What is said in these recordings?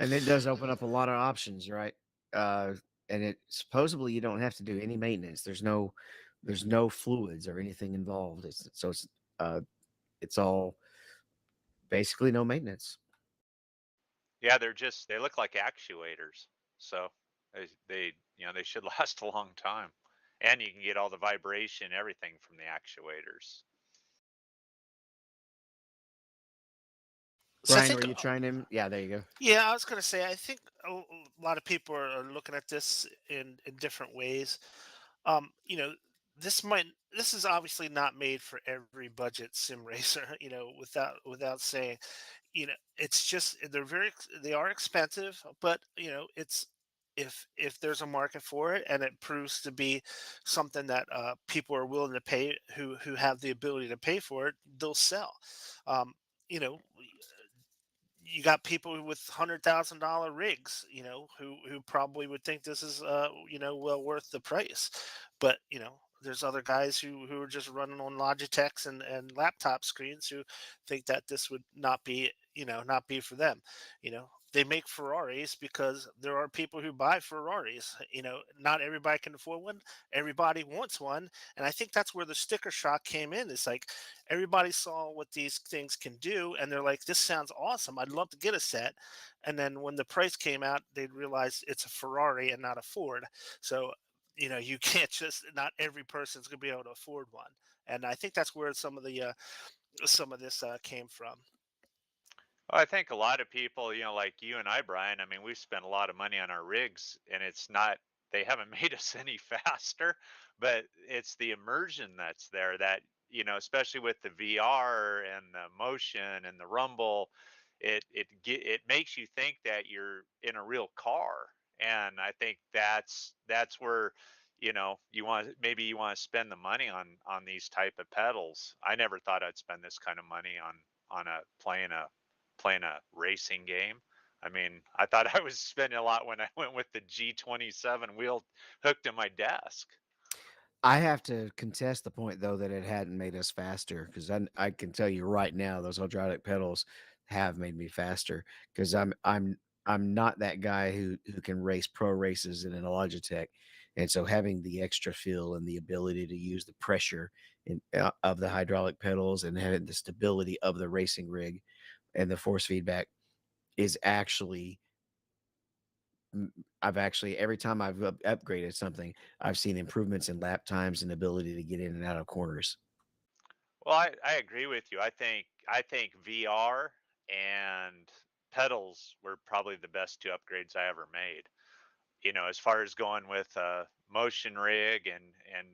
And it does open up a lot of options, right? Uh, and it supposedly you don't have to do any maintenance. There's no fluids or anything involved. Uh, it's all basically no maintenance. Yeah, they look like actuators. So they should last a long time. And you can get all the vibration, everything from the actuators. So I Brian, were think, you trying him? Yeah, there you go. yeah, I was going to say, I think a lot of people are looking at this in different ways. You know, this is obviously not made for every budget sim racer. You know, without saying, it's just they are expensive, but it's if there's a market for it and it proves to be something that people are willing to pay, who have the ability to pay for it, they'll sell. Um, you know, you got people with $100,000 rigs, who probably would think this is, well worth the price. But there's other guys who are just running on Logitechs and laptop screens who think that this would not be for them. They make Ferraris because there are people who buy Ferraris. Not everybody can afford one. Everybody wants one, and I think that's where the sticker shock came in. It's like everybody saw what these things can do and they're like, this sounds awesome, I'd love to get a set. And then when the price came out, they'd realize it's a Ferrari and not a Ford. So you can't just, not every person's going to be able to afford one. And I think that's where some of this came from. Well, I think a lot of people, like you and I, Brian, I mean, we've spent a lot of money on our rigs and they haven't made us any faster, but it's the immersion that's there that, especially with the VR and the motion and the rumble, it makes you think that you're in a real car. And I think that's where, maybe you want to spend the money on these type of pedals. I never thought I'd spend this kind of money on playing a racing game. I mean, I thought I was spending a lot when I went with the G27 wheel hooked to my desk. I have to contest the point though that it hadn't made us faster because I can tell you right now those hydraulic pedals have made me faster because I'm not that guy who can race pro races in a Logitech, and so having the extra feel and the ability to use the pressure of the hydraulic pedals and having the stability of the racing rig and the force feedback is actually I've actually every time I've upgraded something, I've seen improvements in lap times and ability to get in and out of corners. Well, I agree with you. I think VR and pedals were probably the best two upgrades I ever made. As far as going with a motion rig and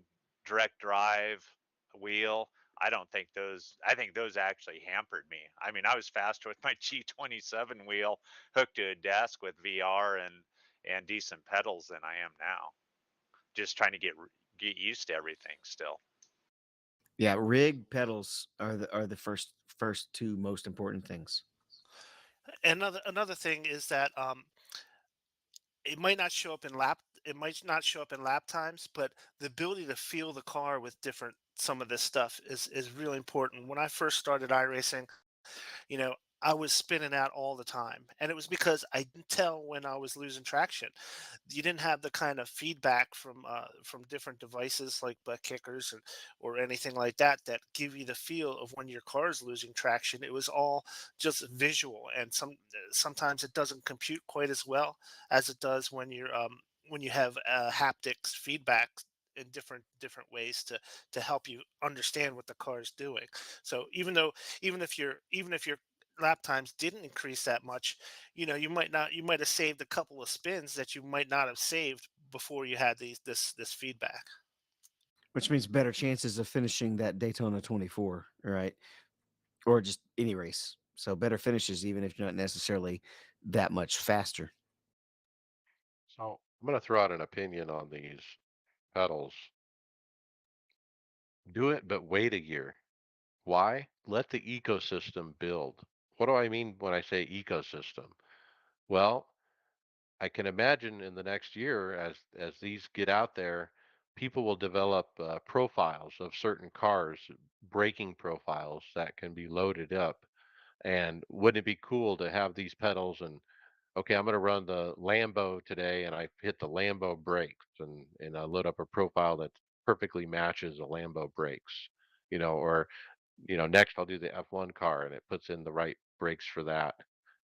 direct drive wheel, I think those actually hampered me. I mean, I was faster with my G27 wheel hooked to a desk with VR and decent pedals than I am now. Just trying to get used to everything still. Yeah, rig pedals are the first two most important things. Another thing is that it might not show up in lap times, but the ability to feel the car with different some of this stuff is really important. When I first started iRacing, you know, I was spinning out all the time. And it was because I didn't tell when I was losing traction. You didn't have the kind of feedback from different devices like butt kickers or anything like that that give you the feel of when your car is losing traction. It was all just visual, and sometimes it doesn't compute quite as well as it does when you have haptics feedback in different ways to help you understand what the car is doing. So even if your lap times didn't increase that much, you might have saved a couple of spins that you might not have saved before you had this feedback. Which means better chances of finishing that Daytona 24, right? Or just any race. So better finishes even if you're not necessarily that much faster. So I'm going to throw out an opinion on these pedals. Do it, but wait a year. Why? Let the ecosystem build. What do I mean when I say ecosystem? Well, I can imagine in the next year, as these get out there, people will develop profiles of certain cars, braking profiles that can be loaded up. And wouldn't it be cool to have these pedals and okay, I'm going to run the Lambo today, and I hit the Lambo brakes, and I load up a profile that perfectly matches the Lambo brakes, or next I'll do the F1 car, and it puts in the right brakes for that.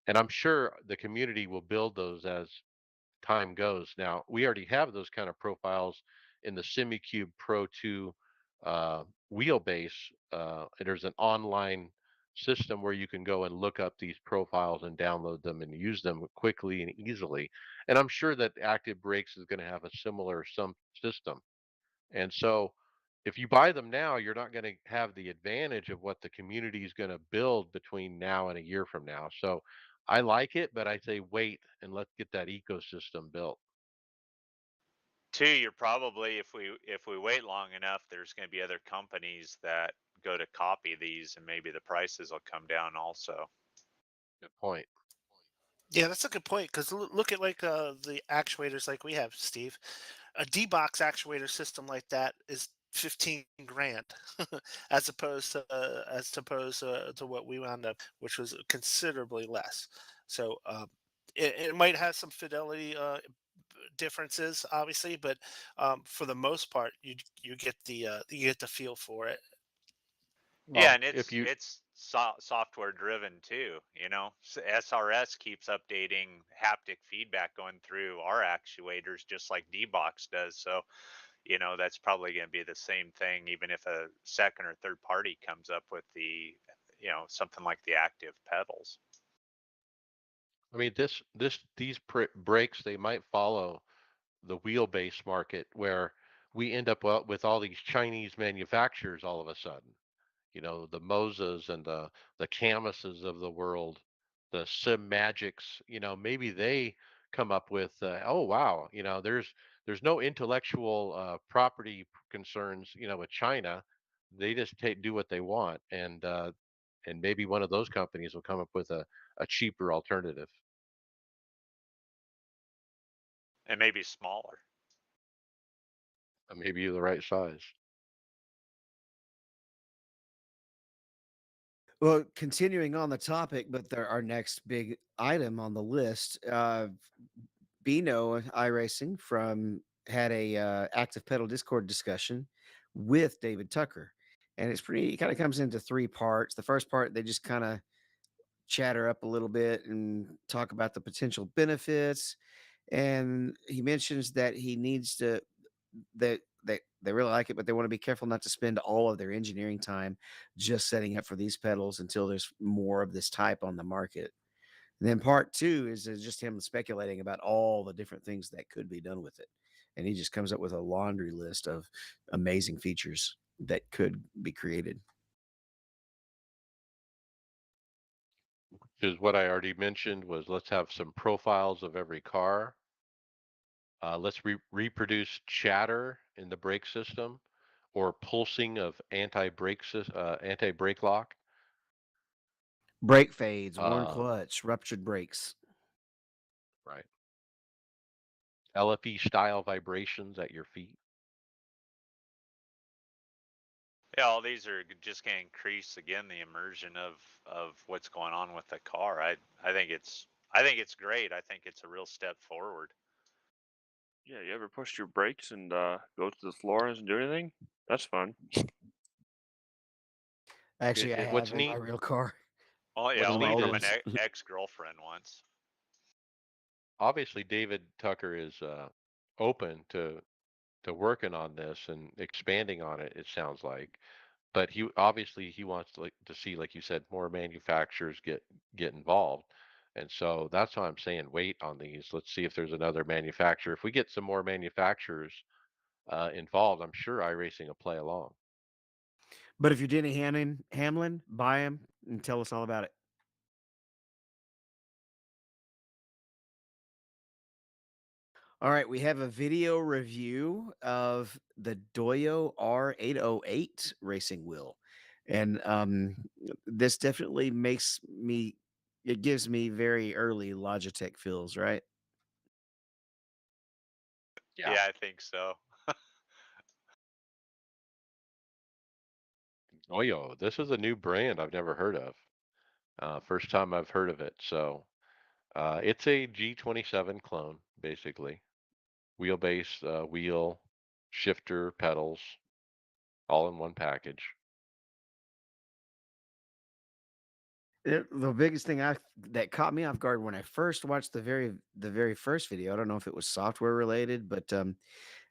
And I'm sure the community will build those as time goes. Now, we already have those kind of profiles in the SimiCube Pro 2 wheelbase. There's an online system where you can go and look up these profiles and download them and use them quickly and easily. And I'm sure that Active Brakes is going to have a similar some system. And so if you buy them now, you're not going to have the advantage of what the community is going to build between now and a year from now. So I like it, but I say wait and let's get that ecosystem built. Two, you're probably, if we wait long enough, there's going to be other companies that go to copy these, and maybe the prices will come down also. Good point. Yeah, that's a good point because look at like the actuators like we have, Steve. A D-box actuator system like that is 15 grand, as opposed to what we wound up, which was considerably less. So it might have some fidelity differences, obviously, but for the most part, you get the feel for it. Yeah, Well, and if you, it's software driven too. SRS keeps updating haptic feedback going through our actuators, just like D-Box does. So that's probably going to be the same thing, even if a second or third party comes up with something like the active pedals. I mean, these brakes, they might follow the wheelbase market where we end up with all these Chinese manufacturers all of a sudden. The Mosas and the Camuses of the world, the Sim Magics, maybe they come up with, oh wow, there's no intellectual property concerns, with China. They just do what they want, and maybe one of those companies will come up with a cheaper alternative. And maybe smaller. Maybe the right size. Well, continuing on the topic, but our next big item on the list, Beano iRacing from had a active pedal Discord discussion with David Tucker, and it's pretty. It kind of comes into three parts. The first part, they just kind of chatter up a little bit and talk about the potential benefits, and he mentions that he needs to that they really like it, but they want to be careful not to spend all of their engineering time just setting up for these pedals until there's more of this type on the market. And then part two is just him speculating about all the different things that could be done with it. And he just comes up with a laundry list of amazing features that could be created. Which is what I already mentioned was let's have some profiles of every car. Let's reproduce chatter in the brake system or pulsing of anti-brake lock. Brake fades, worn Uh, clutch, ruptured brakes. right. LFE style vibrations at your feet. Yeah, all these are just going to increase again the immersion of what's going on with the car. I think it's great. I think it's a real step forward. Yeah, you ever push your brakes and go to the floor and doesn't do anything? That's fun. Actually, I What's have in my neat? real car. Well, yeah, What's One of my only neat old from is an ones. ex-girlfriend once. obviously David Tucker is open to working on this and expanding on it. It sounds like, but he wants to see, like you said, more manufacturers get involved. And so that's why I'm saying wait on these. Let's see if there's another manufacturer. If we get some more manufacturers involved, I'm sure iRacing will play along. But if you're Denny Hamlin, buy him and tell us all about it. All right, we have a video review of the Doyo R808 racing wheel. And this definitely makes me it gives me very early Logitech feels, right? Yeah. Yeah, I think so. Oh, this is a new brand I've never heard of. First time I've heard of it. So It's a G27 clone, basically. Wheelbase, wheel, shifter, pedals, all in one package. The biggest thing that caught me off guard when I first watched the very first video, I don't know if it was software related, but,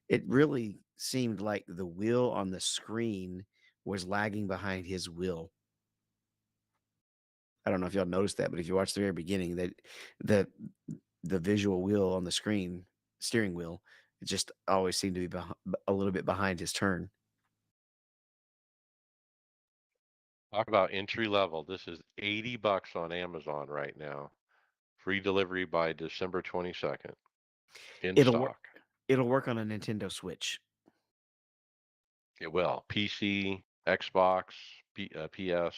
it really seemed like the wheel on the screen was lagging behind his wheel. I don't know if y'all noticed that, but if you watch the very beginning, that the the visual wheel on the screen, steering wheel, it just always seemed to be a little bit behind his turn. Talk about entry level. This is 80 bucks on Amazon right now. Free delivery by December 22nd. In It'll work stock. it'll work on a Nintendo Switch. It will. PC, Xbox, PS.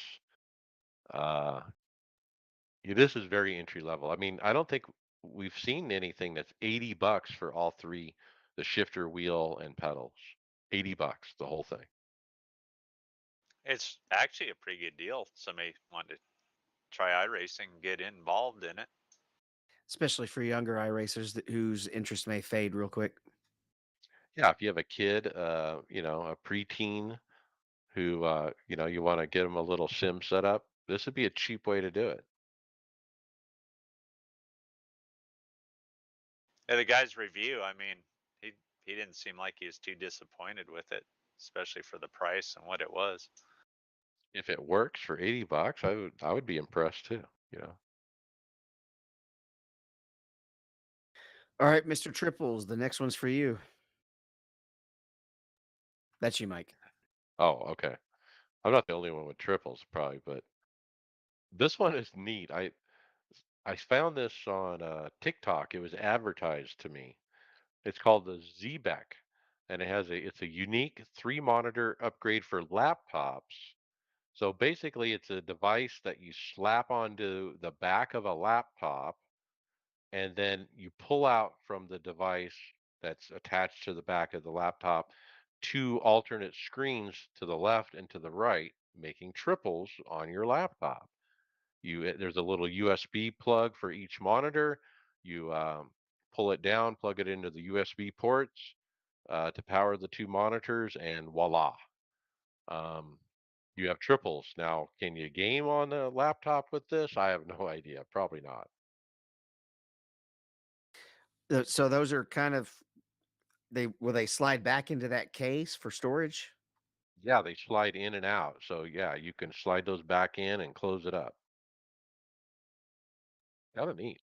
Uh, yeah, this is very entry level. I mean, I don't think we've seen anything that's 80 bucks for all three, the shifter, wheel, and pedals. 80 bucks, the whole thing. It's actually a pretty good deal. Somebody wanted to try iRacing and get involved in it. Especially for younger iRacers whose interest may fade real quick. Yeah, if you have a kid, a preteen who, you want to get them a little sim set up, this would be a cheap way to do it. Yeah, the guy's review, I mean, he didn't seem like he was too disappointed with it, especially for the price and what it was. If it works for 80 bucks, I would be impressed too, you know. All right, Mr. Triples, the next one's for you. That's you, Mike. Oh, okay. I'm not the only one with triples probably, but this one is neat. I found this on TikTok. It was advertised to me. It's called the ZBEC, and it's a unique three monitor upgrade for laptops. So basically, it's a device that you slap onto the back of a laptop, and then you pull out from the device that's attached to the back of the laptop two alternate screens to the left and to the right, making triples on your laptop. There's a little USB plug for each monitor. You pull it down, plug it into the USB ports to power the two monitors, and voila, um, you have triples. Now, can you game on a laptop with this? I have no idea. Probably not. So those are kind of they slide back into that case for storage? Yeah, they slide in and out. So yeah, you can slide those back in and close it up. Kind of neat.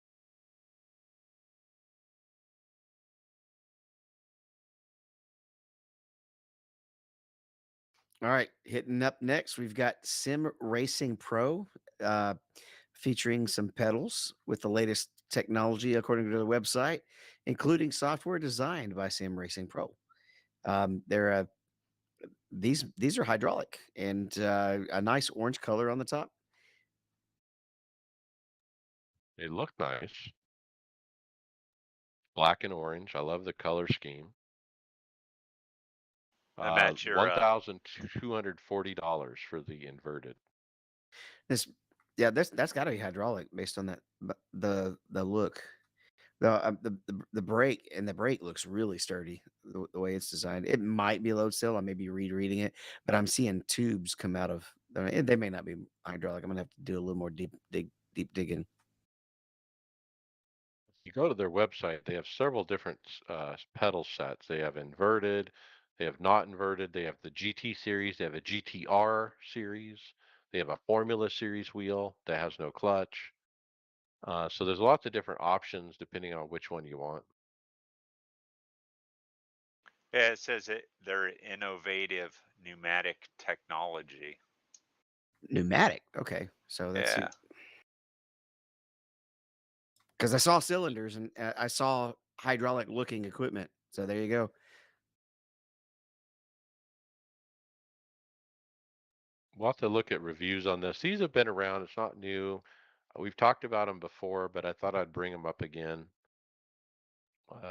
All right, hitting up next, we've got Sim Racing Pro, uh, featuring some pedals with the latest technology according to the website, including software designed by Sim Racing Pro. They're these are hydraulic and a nice orange color on the top. They look nice. Black and orange. I love the color scheme. They match your $1,240 for the inverted. This, yeah, that's got to be hydraulic based on that, the look. The brake the brake looks really sturdy the way it's designed. It might be load cell. I may be rereading it, but I'm seeing tubes come out of. They may not be hydraulic. I'm gonna have to do a little more deep digging. You go to their website, they have several different pedal sets. They have inverted, they have not inverted, they have the GT series, they have a GTR series, they have a Formula series wheel that has no clutch. So there's lots of different options depending on which one you want. Yeah, it says they're innovative pneumatic technology. Pneumatic. Okay, so that's Yeah. because I saw cylinders and I saw hydraulic looking equipment. So there you go. We'll have to look at reviews on this. These have been around, it's not new. We've talked about them before, but I thought I'd bring them up again.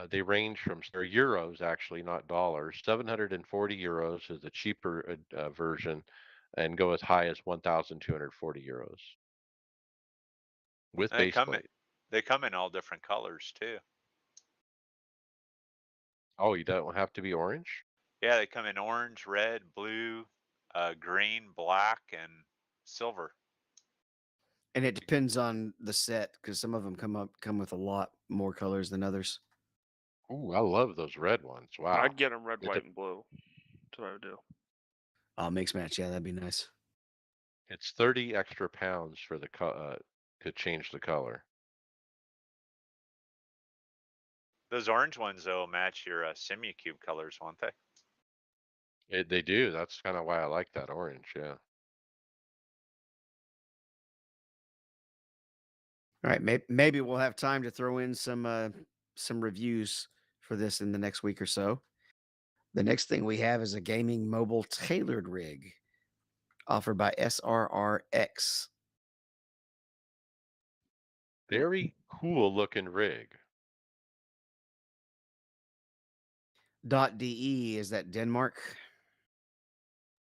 They range from, they're euros actually, not dollars. 740 euros is the cheaper version, and go as high as 1,240 euros with They base come plate. They come in all different colors too. Oh, you don't have to be orange? Yeah, they come in orange, red, blue, green, black, and silver. And it depends on the set because some of them come with a lot more colors than others. Ooh, I love those red ones. I'd Wow. get them red, It white, de- and blue. That's what I would do. Mix match, yeah, that'd be nice. it's 30 extra pounds for to change the color. Those orange ones though match your Simucube colors, won't they? They do. That's kind of why I like that orange. Yeah. All right, maybe we'll have time to throw in some reviews for this in the next week or so. The next thing we have is a gaming mobile tailored rig offered by SRRX. Very cool looking rig. .de, is that Denmark?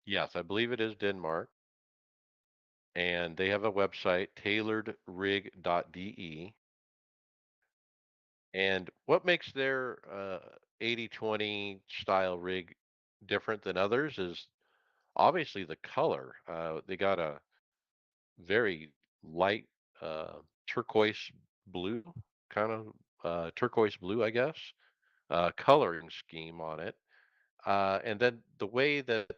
Yes, I believe it is Denmark. And they have a website, tailoredrig.de. And what makes their 80/20 style rig different than others is obviously the color. They got a very light turquoise blue, kind of turquoise blue, I guess, coloring scheme on it. And then the way that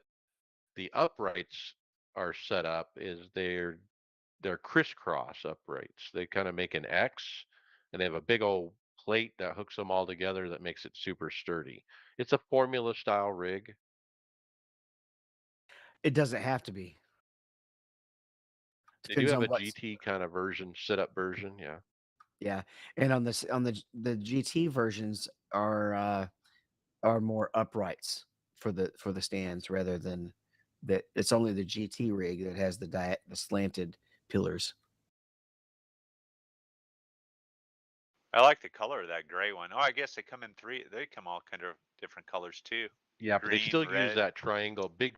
the uprights are set up is they're crisscross uprights. They kind of make an X, and they have a big old plate that hooks them all together that makes it super sturdy. It's a formula style rig. It doesn't have to be. They do Depends have on a what's GT kind of version, sit up version. Yeah. yeah. And on the GT versions are more uprights for the stands rather than that it's only the GT rig that has the slanted pillars. I like the color of that gray one. Oh, I guess they come in three. They come all kind of different colors too. Yeah, but they Green, still use red. that triangle, big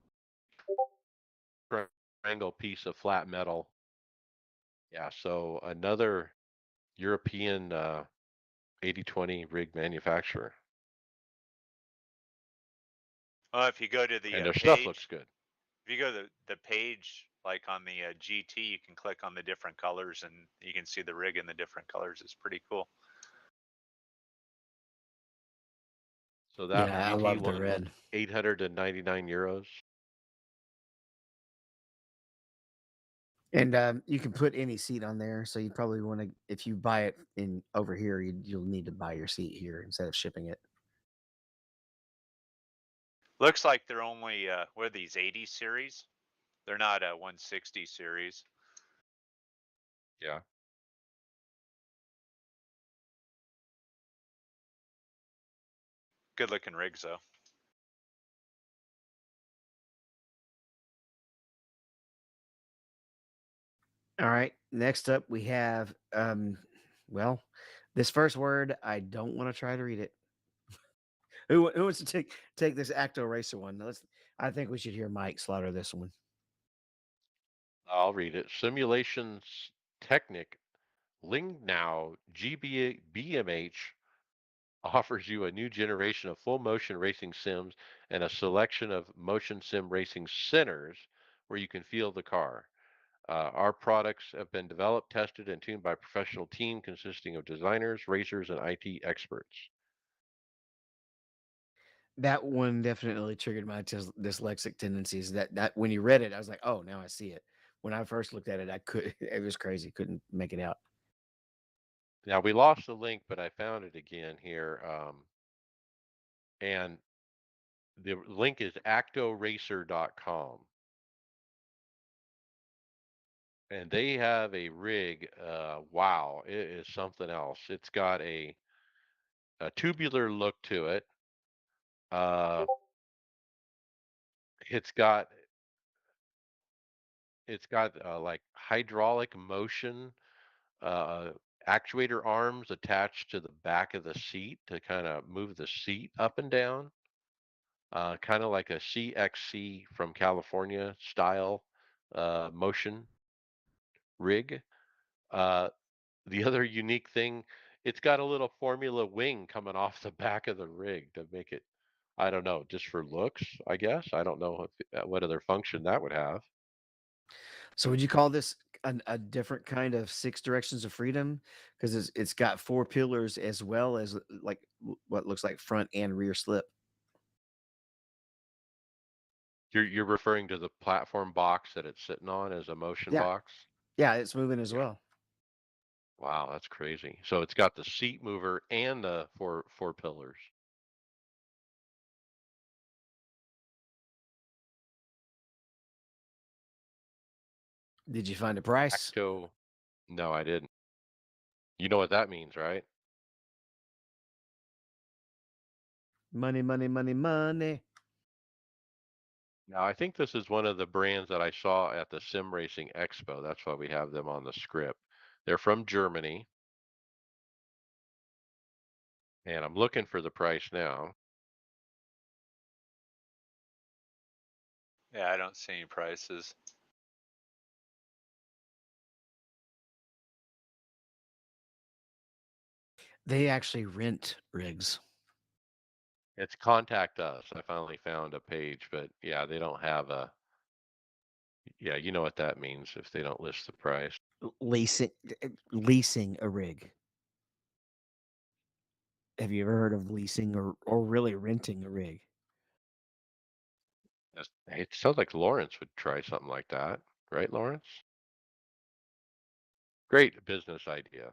triangle piece of flat metal. Yeah. So another European 80/20 rig manufacturer. Oh, if you go to the And their stuff looks page, good. if you go to the page, like on the GT, you can click on the different colors and you can see the rig in the different colors. It's pretty cool. So that Yeah, I GT love the one was red. 899 euros. And you can put any seat on there, so you probably want to if you buy it in over here, you'll need to buy your seat here instead of shipping it. Looks like they're only what are these 80 series? They're not a 160 series. Yeah. Good looking rigs though. All right. Next up, we have well, this first word I don't want to try to read it. Who wants to take this Acto Racer one? Let's. I think we should hear Mike slaughter this one. I'll read it. Simulations Technic Now GBMH offers you a new generation of full motion racing sims and a selection of motion sim racing centers where you can feel the car. Our products have been developed, tested, and tuned by a professional team consisting of designers, racers, and IT experts. That one definitely triggered my dyslexic tendencies. That when you read it, I was like, oh, now I see it. When I first looked at it, I could. It was crazy. Couldn't make it out. Now, we lost the link, but I found it again here. And the link is actoracer.com. And they have a rig. Wow, it is something else. It's got a tubular look to it. Uh, it's got like hydraulic motion uh, actuator arms attached to the back of the seat to kind of move the seat up and down, kind of like a CXC from California style motion rig. Uh, The other unique thing, it's got a little Formula wing coming off the back of the rig to make it, I don't know, just for looks, I guess. I don't know what other function that would have. So would you call this a different kind of six directions of freedom? Because it's got four pillars as well as like what looks like front and rear slip. You're referring to the platform box that it's sitting on as a motion Yeah, box? yeah, it's moving as Yeah. well. Wow, that's crazy. So it's got the seat mover and the four pillars. Did you find a price? Acto. No, I didn't. You know what that means, right? Money, money, money, money. Now, I think this is one of the brands that I saw at the Sim Racing Expo. That's why we have them on the script. They're from Germany, and I'm looking for the price now. Yeah, I don't see any prices. They actually rent rigs. It's Contact Us. I finally found a page, but yeah, they don't have a, yeah, you know what that means if they don't list the price. Leasing a rig. Have you ever heard of leasing or really renting a rig? It sounds like Lawrence would try something like that, right, Lawrence? Great business idea.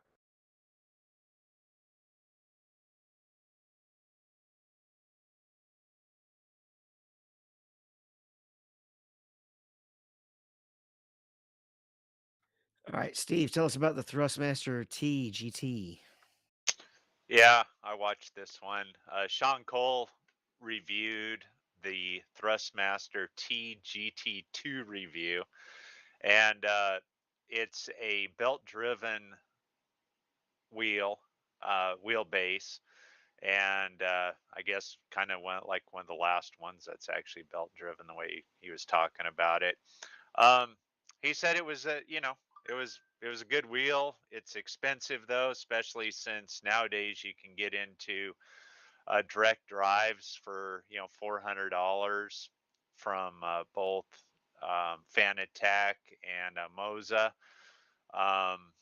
All right, Steve, tell us about the Thrustmaster T GT. Yeah, I watched this one. Sean Cole reviewed the Thrustmaster TGT2 review, and it's a belt-driven wheel, wheelbase, and I guess kind of went like one of the last ones that's actually belt-driven the way he was talking about it. Um, he said it was a, it was a good wheel. It's expensive though, especially since nowadays you can get into direct drives for $400 from both Fanatec and Moza. Um,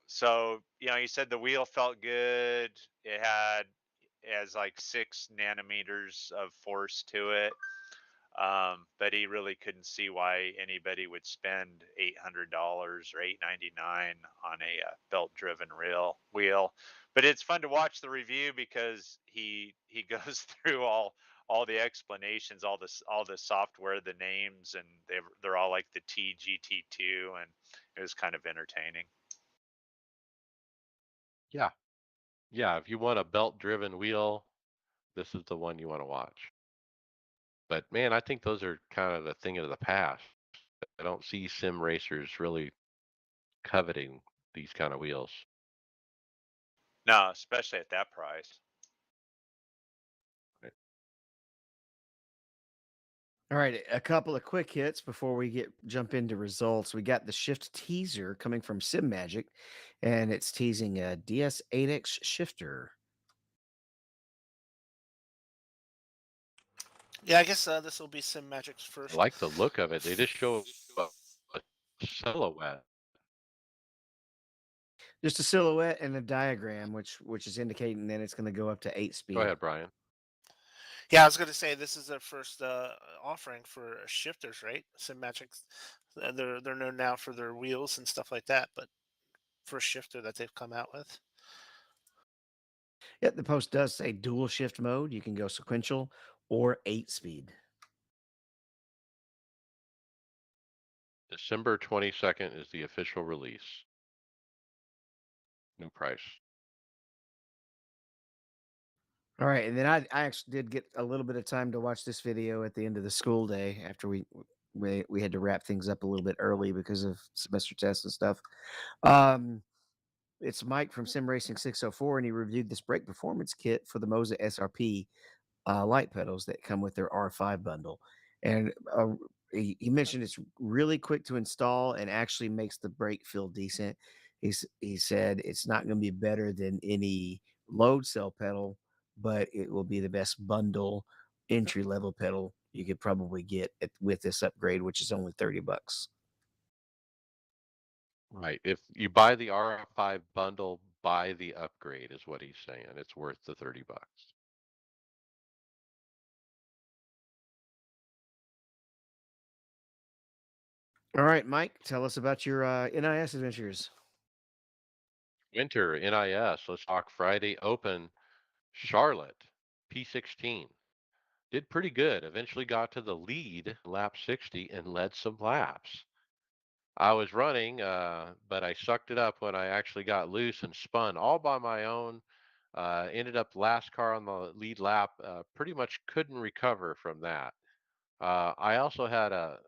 so he said the wheel felt good. It has like 6 nanometers of force to it, but he really couldn't see why anybody would spend $800 or $899 on a belt-driven rail wheel. But it's fun to watch the review because he goes through all the explanations, all the software, the names, and they're all like the TGT2, and it was kind of entertaining. Yeah. Yeah. If you want a belt driven wheel, this is the one you want to watch. But man, I think those are kind of a thing of the past. I don't see sim racers really coveting these kind of wheels. No, especially at that price. Right. All right, a couple of quick hits before we jump into results. We got the shift teaser coming from Sim Magic, and it's teasing a DS8X shifter. Yeah, I guess this will be Sim Magic's I first. like the look of it. They just show a silhouette. Just a silhouette and a diagram, which is indicating that it's going to go up to 8 Go speed. ahead, Brian. Yeah, I was going to say this is their first offering for shifters, right? Sim Magic's they're known now for their wheels and stuff like that, but first shifter that they've come out with. Yep, the post does say dual shift mode. You can go sequential or 8 speed. December 22nd is the official release. New price. All right, and then I actually did get a little bit of time to watch this video at the end of the school day after we had to wrap things up a little bit early because of semester tests and stuff. Um, it's Mike from Sim Racing 604, and he reviewed this brake performance kit for the Moza SRP light pedals that come with their R5 bundle. And he mentioned it's really quick to install and actually makes the brake feel decent. He said it's not going to be better than any load cell pedal, but it will be the best bundle entry level pedal you could probably get with this upgrade, which is only 30 bucks. Right. If you buy the RF5 bundle, buy the upgrade is what he's saying. It's worth the 30 bucks. All right, Mike, tell us about your NIS adventures. Winter NIS. Let's talk Friday Open. Charlotte P16 did pretty good. Eventually got to the lead lap 60 and led some laps. I was running, but I sucked it up when I actually got loose and spun all by my own. Ended up last car on the lead lap. Pretty much couldn't recover from that. I also had a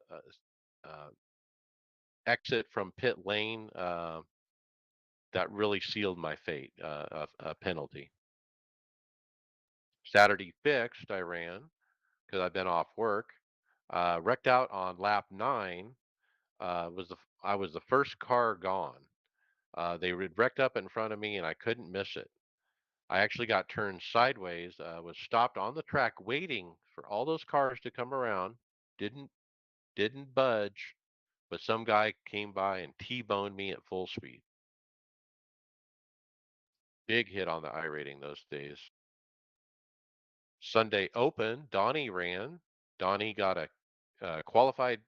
exit from pit lane that really sealed my fate. A penalty. Saturday fixed. I ran because I've been off work. Wrecked out on lap 9. I was the first car gone. They had wrecked up in front of me, and I couldn't miss it. I actually got turned sideways. Was stopped on the track, waiting for all those cars to come around. Didn't didn't budge, but some guy came by and T-boned me at full speed. Big hit on the I rating those days. Sunday Open, Donnie ran. Donnie got a qualified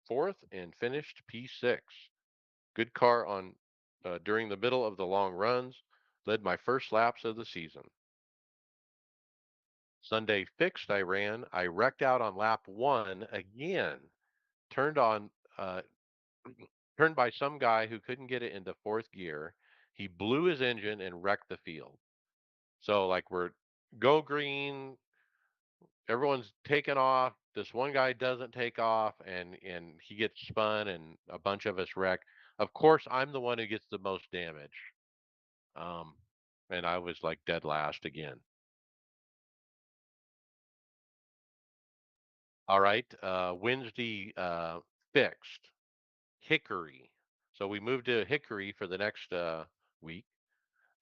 fourth and finished P6. Good car on during the middle of the long runs. Led my first laps of the season. Sunday fixed. I ran. I wrecked out on lap 1 again. Turned on uh, turned by some guy who couldn't get it into fourth gear. He blew his engine and wrecked the field. So like we're go green, everyone's taking off. This one guy doesn't take off, and he gets spun, and a bunch of us wreck. Of course, I'm the one who gets the most damage. Um, and I was like dead last again. All right, Wednesday fixed Hickory. So we moved to Hickory for the next week,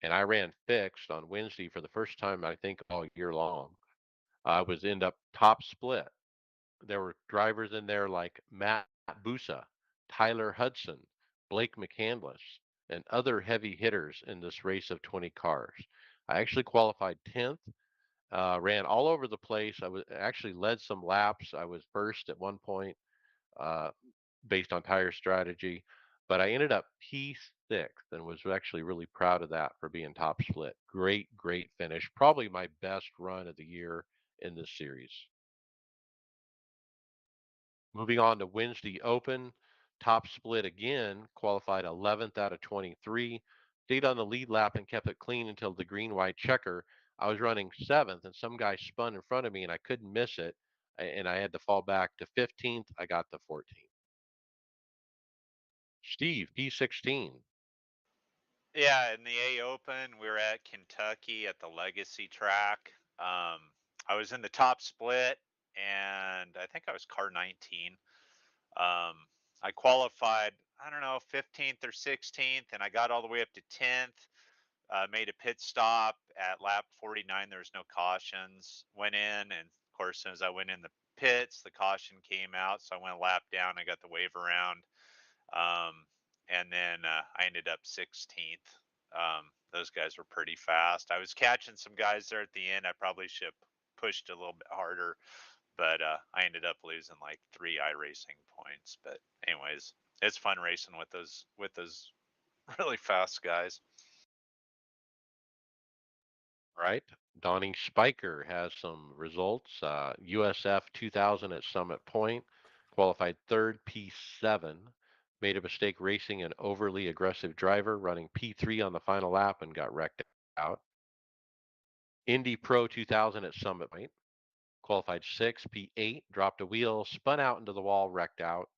and I ran fixed on Wednesday for the first time I think all year long. I was end up top split. There were drivers in there like Matt Busa, Tyler Hudson, Blake McCandless, and other heavy hitters in this race of 20 cars. I actually qualified 10th, ran all over the place. I was actually led some laps. I was first at one point uh, based on tire strategy, but I ended up P6 and was actually really proud of that for being top split. Great, great finish. Probably my best run of the year in this series. Moving on to Wednesday Open, top split again, qualified 11th out of 23. Stayed on the lead lap and kept it clean until the green white checker. I was running 7th, and some guy spun in front of me, and I couldn't miss it. And I had to fall back to 15th. I got the 14th. Steve, P16. Yeah, in the A Open, we were at Kentucky at the Legacy track. I was in the top split, and I think I was car 19. I qualified, I don't know, 15th or 16th, and I got all the way up to 10th. Made a pit stop at lap 49. There was no cautions. Went in, and of course, as soon as I went in the pits, the caution came out. So I went a lap down. I got the wave around, and then I ended up 16th. Those guys were pretty fast. I was catching some guys there at the end. I probably should have pushed a little bit harder, but I ended up losing like 3 iRacing points. But anyways, it's fun racing with those really fast guys. All right. Donnie Spiker has some results. USF 2000 at Summit Point, qualified third, P7. Made a mistake racing an overly aggressive driver, running P3 on the final lap and got wrecked out. Indy Pro 2000 at Summit Point, qualified 6, P8, dropped a wheel, spun out into the wall, wrecked out.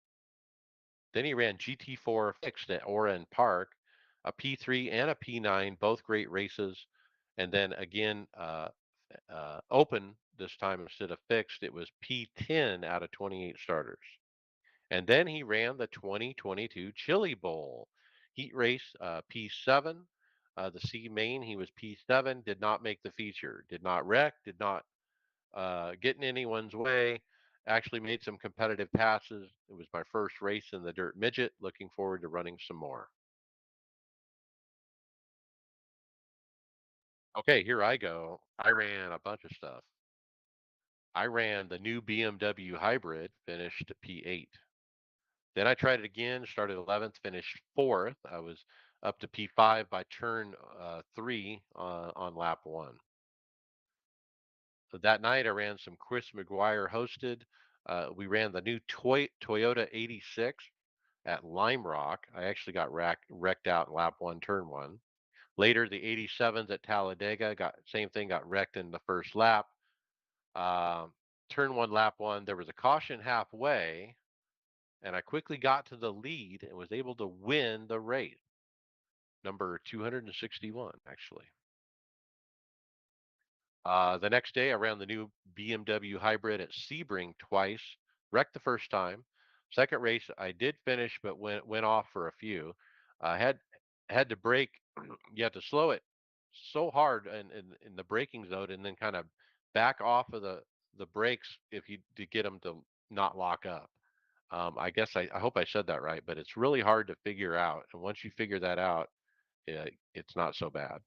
Then he ran GT4 fixed at Oran Park, a P3 and a P9, both great races. And then again, open this time instead of fixed, it was P10 out of 28 starters. And then he ran the 2022 Chili Bowl. heat race, P7. The C main, he was P7, did not make the feature, did not wreck, did not get in anyone's way. Actually made some competitive passes. It was my first race in the dirt midget. Looking forward to running some more. Okay, here I go. I ran a bunch of stuff. I ran the new BMW hybrid, finished P8. Then I tried it again, started 11th, finished 4th. I was up to P5 by turn 3 on lap 1. So that night I ran some Chris McGuire hosted. We ran the new Toyota 86 at Lime Rock. I actually got wrecked out in lap 1, turn 1. Later, the 87s at Talladega got same thing, got wrecked in the first lap. Um, turn 1, lap 1, there was a caution halfway, and I quickly got to the lead and was able to win the race. Number 261, actually. The next day, I ran the new BMW hybrid at Sebring twice, wrecked the first time. Second race, I did finish, but went off for a few. I had to brake. You have to slow it so hard in the braking zone, and then kind of back off of the brakes if you to get them to not lock up. I guess I hope I said that right, but it's really hard to figure out. And once you figure that out, it's not so bad.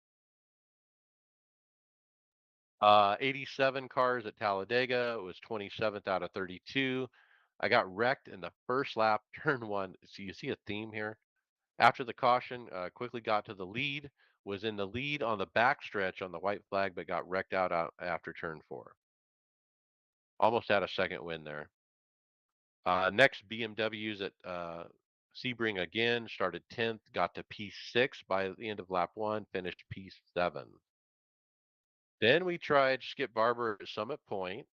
87 cars at Talladega. It was 27th out of 32. I got wrecked in the first lap, turn 1. So you see a theme here. After the caution, quickly got to the lead. Was in the lead on the backstretch on the white flag, but got wrecked out after turn 4. Almost had a second win there. Next, BMWs at Sebring again. Started 10th, got to P6 by the end of lap 1, finished P7. Then we tried Skip Barber at Summit Point.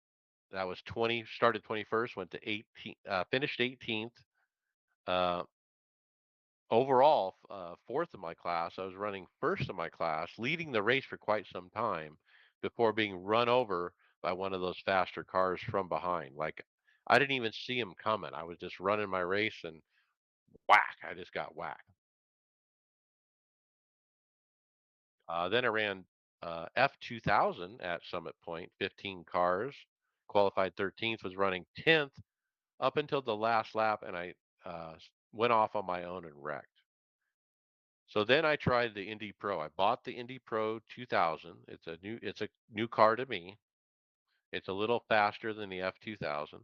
That was 20, started 21st, went to 18, finished 18th. Uh, Overall, fourth in my class. I was running first in my class, leading the race for quite some time before being run over by one of those faster cars from behind. Like I didn't even see him coming. I was just running my race and whack, I just got whacked. Then I ran F2000 at Summit Point, 15 cars, qualified 13th, was running 10th up until the last lap, and I went off on my own and wrecked. So then I tried the Indy Pro. I bought the Indy Pro 2000. It's a new car to me. It's a little faster than the F2000.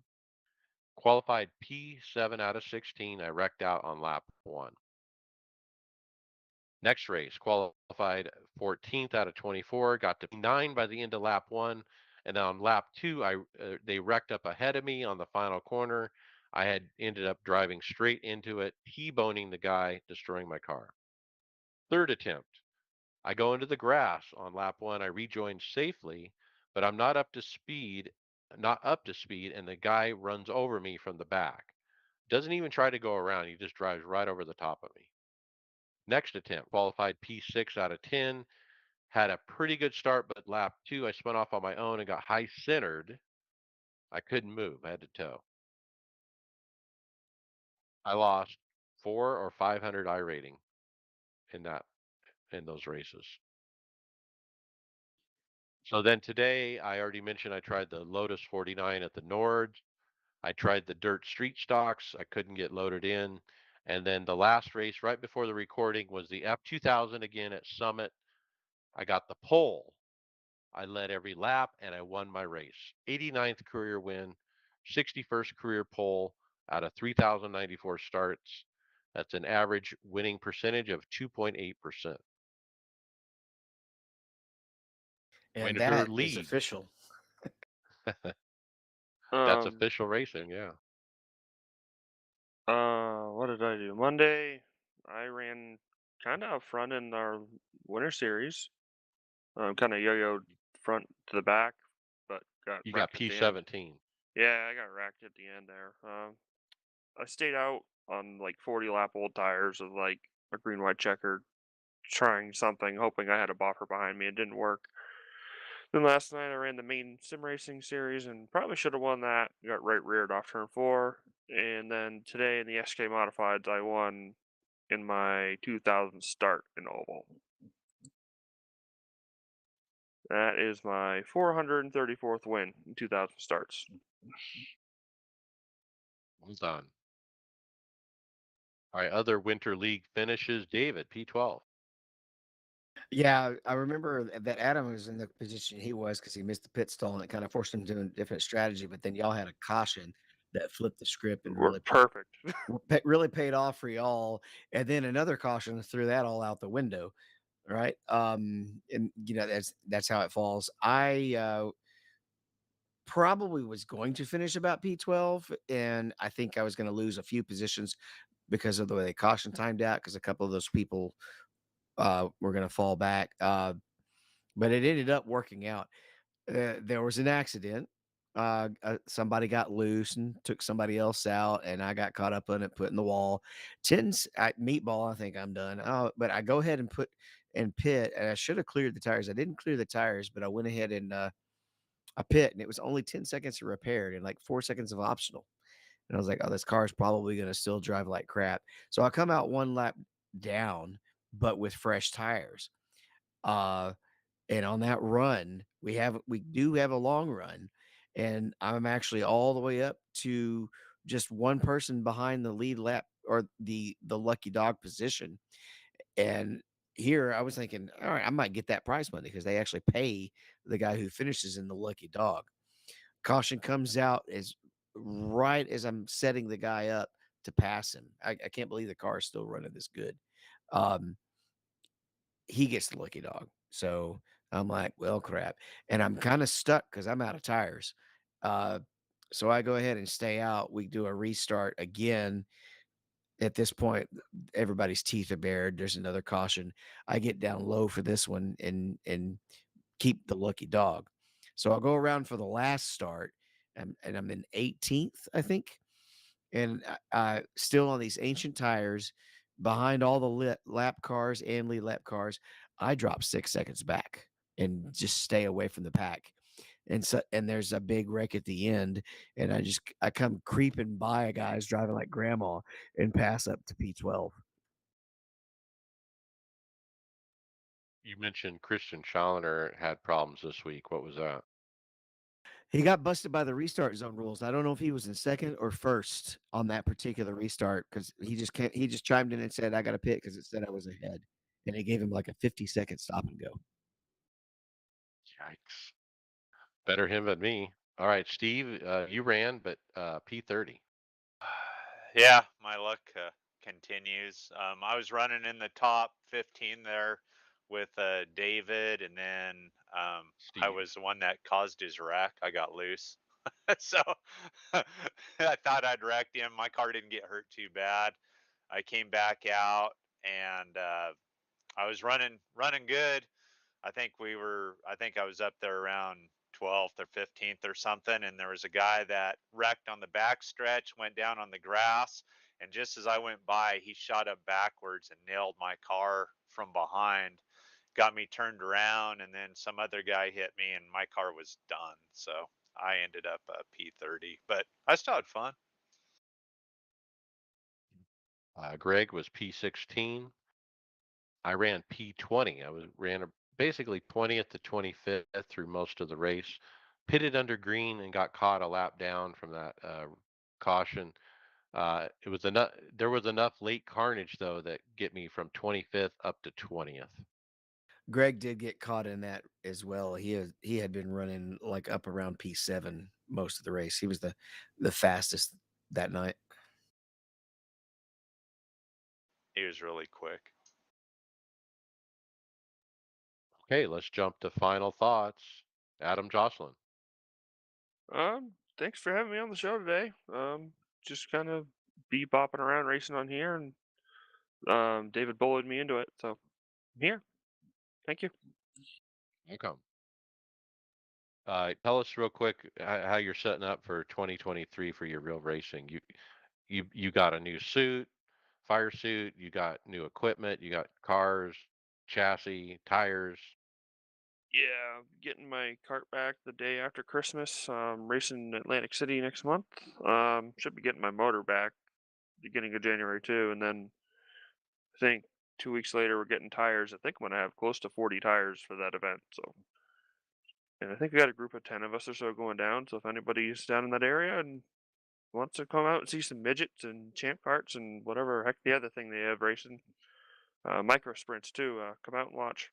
Qualified P7 out of 16. I wrecked out on lap 1. Next race, qualified 14th out of 24, got to P9 by the end of lap 1, and then on lap 2, they wrecked up ahead of me on the final corner. I had ended up driving straight into it, T-boning the guy, destroying my car. Third attempt, I go into the grass on lap 1. I rejoined safely, but I'm not up to speed, and the guy runs over me from the back. Doesn't even try to go around. He just drives right over the top of me. Next attempt, qualified P6 out of 10. Had a pretty good start, but lap 2, I spun off on my own and got high centered. I couldn't move. I had to tow. I lost 4 or 500 I rating in those races. So then today, I already mentioned I tried the Lotus 49 at the Nords. I tried the dirt street stocks. I couldn't get loaded in. And then the last race right before the recording was the F2000 again at Summit. I got the pole. I led every lap and I won my race. 89th career win, 61st career pole out of 3,094 starts. That's an average winning percentage of 2.8%. And Manager that is lead. official. That's Um, official racing, yeah. what did I do? Monday, I ran kind of up front in our winter series. Kind of yo-yoed front to the back, but got You got wrecked at the end. P17. Yeah, I got wrecked at the end there. I stayed out on like 40 lap old tires with like a green white checker, trying something, hoping I had a buffer behind me. It didn't work. Then last night I ran the main sim racing series and probably should have won that. Got right reared off turn 4. And then today in the SK modifieds I won in my 2000 start in oval. That is my 434th win in 2000 starts. Well done. All right, other winter league finishes. David, P12. Yeah, I remember that Adam was in the position he was because he missed the pit stall and it kind of forced him to a different strategy. But then y'all had a caution that flipped the script and We're perfect. really paid off for y'all. And then another caution threw that all out the window, right? And that's how it falls. I probably was going to finish about P12, and I think I was going to lose a few positions because of the way they caution timed out because a couple of those people were going to fall back. But it ended up working out. There was an accident. Somebody got loose and took somebody else out, and I got caught up on it, put in the wall. Meatball. I think I'm done. Oh, but I go ahead and put and pit, and I should have cleared the tires. I didn't clear the tires, but I went ahead and I pit, and it was only 10 seconds to repair it and like 4 seconds of optional. And I was like, oh, this car is probably going to still drive like crap. So I come out one lap down, but with fresh tires. Uh, and on that run, we do have a long run, and I'm actually all the way up to just one person behind the lead lap or the lucky dog position. And here I was thinking, all right, I might get that prize money because they actually pay the guy who finishes in the lucky dog. Caution comes out as right as I'm setting the guy up to pass him. I can't believe the car is still running this good. Um, he gets the lucky dog. So I'm like, well, crap. And I'm kind of stuck because I'm out of tires. Uh, so I go ahead and stay out. We do a restart again. At this point, everybody's teeth are bared. There's another caution. I get down low for this one and keep the lucky dog. So I'll go around for the last start, and I'm in 18th, I think, and still on these ancient tires behind all the lap cars and lead lap cars. I drop 6 seconds back and just stay away from the pack. And there's a big wreck at the end, and I come creeping by a guys driving like grandma and pass up to P12. You mentioned Christian Challener had problems this week. What was that? He got busted by the restart zone rules. I don't know if he was in second or first on that particular restart because he just chimed in and said, I got to pit because it said I was ahead. And it gave him like a 50-second stop and go. Yikes. Better him than me. All right, Steve, you ran, but P30. Yeah, my luck continues. I was running in the top 15 there with David, and then I Steve. was the one that caused his wreck. I got loose. So I thought I'd wrecked him. My car didn't get hurt too bad. I came back out and I was running good. I think I was up there around 12th or 15th or something. And there was a guy that wrecked on the back stretch, went down on the grass. And just as I went by, he shot up backwards and nailed my car from behind, got me turned around. And then some other guy hit me and my car was done. So I ended up P30, but I still had fun. Greg was P16. I ran P20. Basically 20th to 25th through most of the race. Pitted under green and got caught a lap down from that caution. It was enough. There was enough late carnage though that get me from 25th up to 20th. Greg did get caught in that as well. He had been running like up around P7 most of the race. He was the fastest that night. He was really quick. Okay, let's jump to final thoughts. Adam Jocelyn. Thanks for having me on the show today. Just kind of be bopping around racing on here, and David bullied me into it, so I'm here. Thank you. Welcome. Tell us real quick how you're setting up for 2023 for your real racing. You got a new suit, fire suit. You got new equipment. You got cars, chassis, tires. Yeah, getting my cart back the day after Christmas. Racing in Atlantic City next month. Should be getting my motor back beginning of January too, and then think 2 weeks later we're getting tires. I think I'm gonna have close to 40 tires for that event. So, and I think we got a group of 10 of us or so going down. So if anybody's down in that area and wants to come out and see some midgets and champ carts and whatever heck the other thing they have racing, micro sprints too, come out and watch.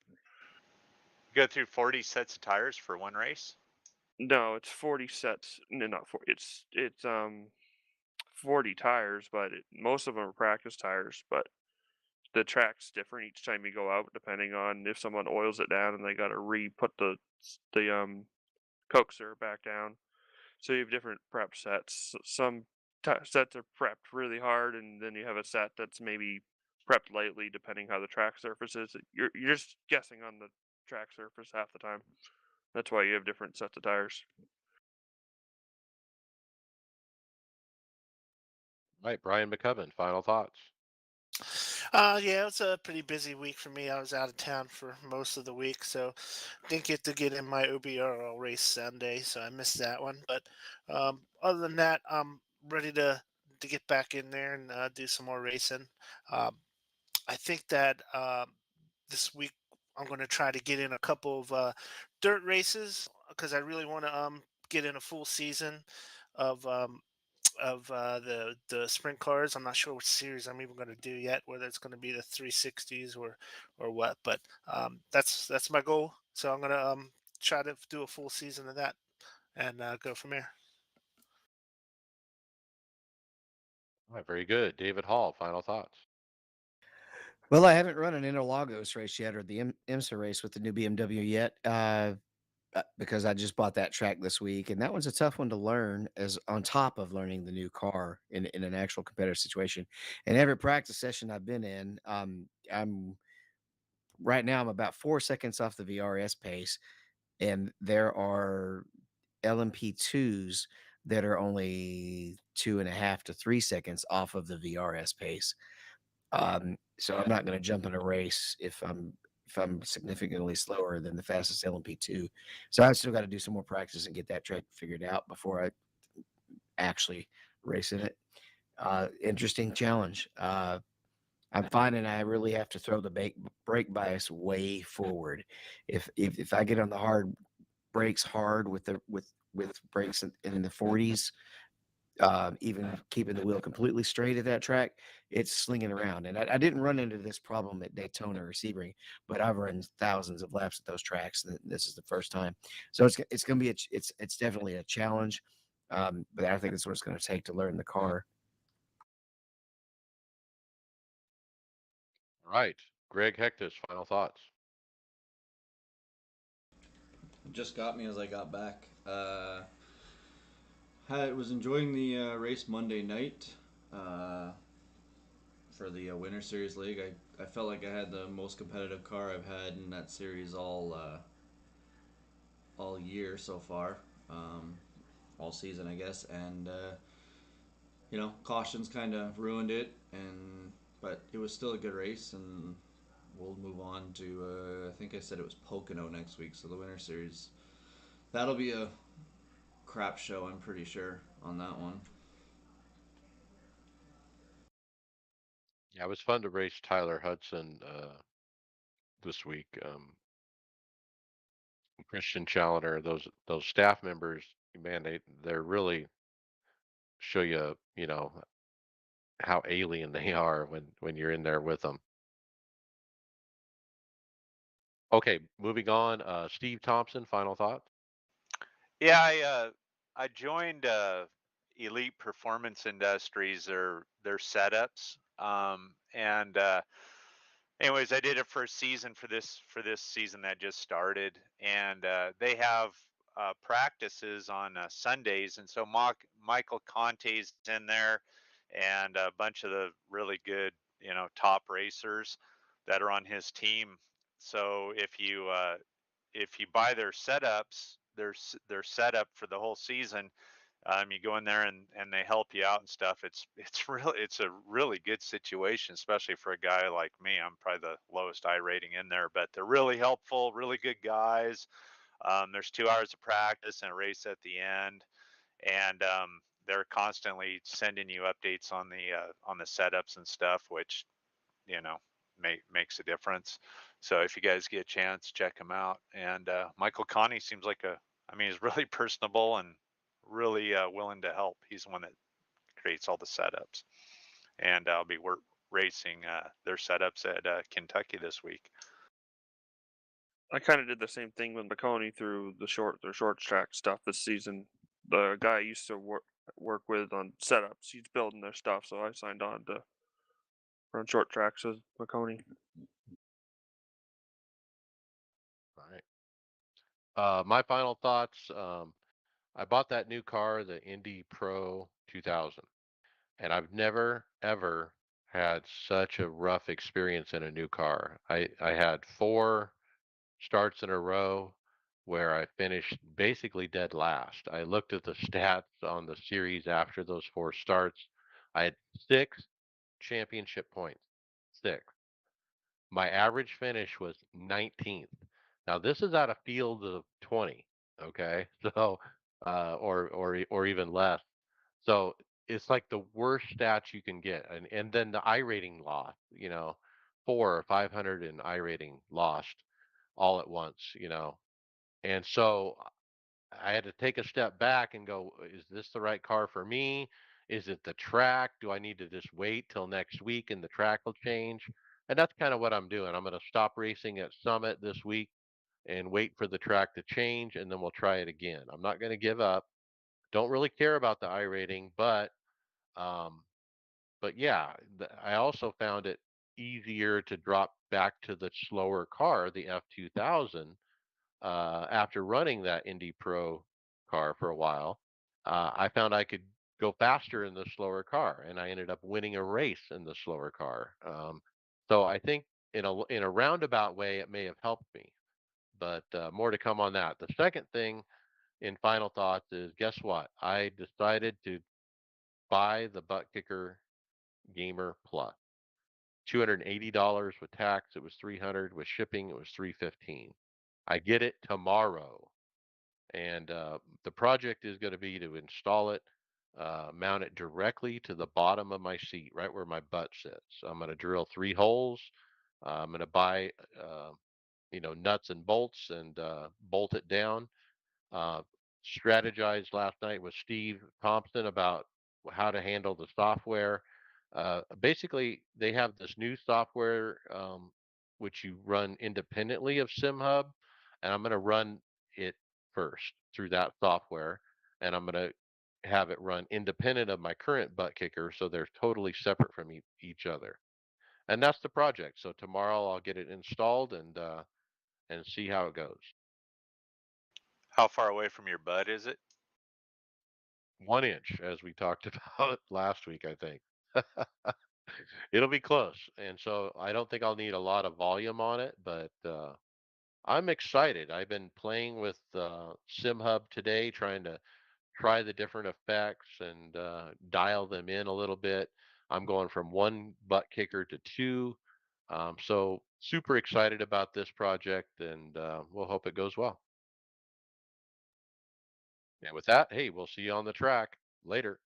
Go through 40 sets of tires for one race. No, it's 40 sets. No, not 40. It's 40 tires, but most of them are practice tires. But the track's different each time you go out, depending on if someone oils it down and they got to re-put the coaxer back down. So you have different prep sets. Some sets are prepped really hard, and then you have a set that's maybe prepped lightly, depending how the track surface is. You're just guessing on the track surface half the time. That's why you have different sets of tires. Right, Brian McCubbin, final thoughts. Yeah, it was a pretty busy week for me. I was out of town for most of the week, so didn't get to get in my OBRL race Sunday, so I missed that one. But other than that, I'm ready to get back in there and do some more racing. Um, I think that this week I'm going to try to get in a couple of dirt races because I really want to get in a full season of the sprint cars. I'm not sure which series I'm even going to do yet, whether it's going to be the 360s or what. But that's my goal. So I'm going to try to do a full season of that and go from there. All right, very good. David Hall, final thoughts. Well, I haven't run an Interlagos race yet or the IMSA race with the new BMW yet, because I just bought that track this week, and that one's a tough one to learn as on top of learning the new car in an actual competitive situation. And every practice session I've been in, I'm right now I'm about 4 seconds off the VRS pace, and there are LMP2s that are only 2.5 to 3 seconds off of the VRS pace. So I'm not going to jump in a race if I'm significantly slower than the fastest LMP2. So I've still got to do some more practice and get that track figured out before I actually race in it. Interesting challenge. I'm finding I really have to throw the brake bias way forward. If I get on the hard brakes hard with brakes in the 40s, even keeping the wheel completely straight at that track, it's slinging around. And I didn't run into this problem at Daytona or Sebring, but I've run thousands of laps at those tracks. And this is the first time, so it's going to be it's definitely a challenge. But I think that's what it's going to take to learn the car. All right, Greg Hectus, final thoughts. Just got me as I got back. I was enjoying the race Monday night for the Winter Series League. I felt like I had the most competitive car I've had in that series all year so far, all season I guess. And cautions kind of ruined it, but it was still a good race. And we'll move on to I think I said it was Pocono next week, so the Winter Series. That'll be a crap show, I'm pretty sure, on that one. Yeah, it was fun to race Tyler Hudson this week. Christian Challenger, those staff members, man, they're really show you, how alien they are when you're in there with them. Okay, moving on. Steve Thompson, final thought. Yeah, I joined Elite Performance Industries, their setups, and anyways, I did it for a season for this season that just started, and they have practices on Sundays, and so Michael Conte's in there, and a bunch of the really good, top racers that are on his team. So if you buy their setups, their setup for the whole season, you go in there and they help you out and stuff. It's a really good situation, especially for a guy like me. I'm probably the lowest I rating in there, but they're really helpful, really good guys. There's 2 hours of practice and a race at the end, and they're constantly sending you updates on the setups and stuff, which you know makes a difference. So if you guys get a chance, check him out. And Michael Connie seems like I mean, he's really personable and really willing to help. He's the one that creates all the setups, and I'll be racing their setups at Kentucky this week. I kind of did the same thing with Maconi through their short track stuff this season. The guy I used to work with on setups, he's building their stuff, so I signed on to run short tracks with Maconi. Right. My final thoughts. I bought that new car, the Indy Pro 2000, and I've never ever had such a rough experience in a new car. I had four starts in a row where I finished basically dead last. I looked at the stats on the series after those four starts. I had six championship points. Six. My average finish was 19th. Now this is out of field of 20. Okay, so or even less. So it's like the worst stats you can get, and then the I rating lost. 4 or 500 in I rating lost all at once. And so I had to take a step back and go, is this the right car for me? Is it the track? Do I need to just wait till next week and the track will change? And that's kind of what I'm doing. I'm going to stop racing at Summit this week and wait for the track to change, and then we'll try it again. I'm not going to give up. Don't really care about the I rating, um, but yeah, I also found it easier to drop back to the slower car, the F2000, after running that Indy Pro car for a while. I found I could go faster in the slower car, and I ended up winning a race in the slower car. So I think in a roundabout way, it may have helped me, but more to come on that. The second thing in final thoughts is, guess what? I decided to buy the Butt Kicker Gamer Plus. $280 with tax. It was 300 with shipping. It was 315. I get it tomorrow, and the project is going to be to install it, mount it directly to the bottom of my seat, right where my butt sits. I'm going to drill 3 holes. I'm going to buy, nuts and bolts and bolt it down. uh, Strategized last night with Steve Thompson about how to handle the software. Basically, they have this new software which you run independently of SimHub, and I'm going to run it first through that software, and I'm going to have it run independent of my current butt kicker, so they're totally separate from each other. And that's the project. So tomorrow I'll get it installed and see how it goes. How far away from your bud is it? 1 inch, as we talked about last week, I think. It'll be close. And so I don't think I'll need a lot of volume on it, but I'm excited. I've been playing with SimHub today, trying to try the different effects and dial them in a little bit. I'm going from one butt kicker to two. So super excited about this project, and we'll hope it goes well. And with that, hey, we'll see you on the track later.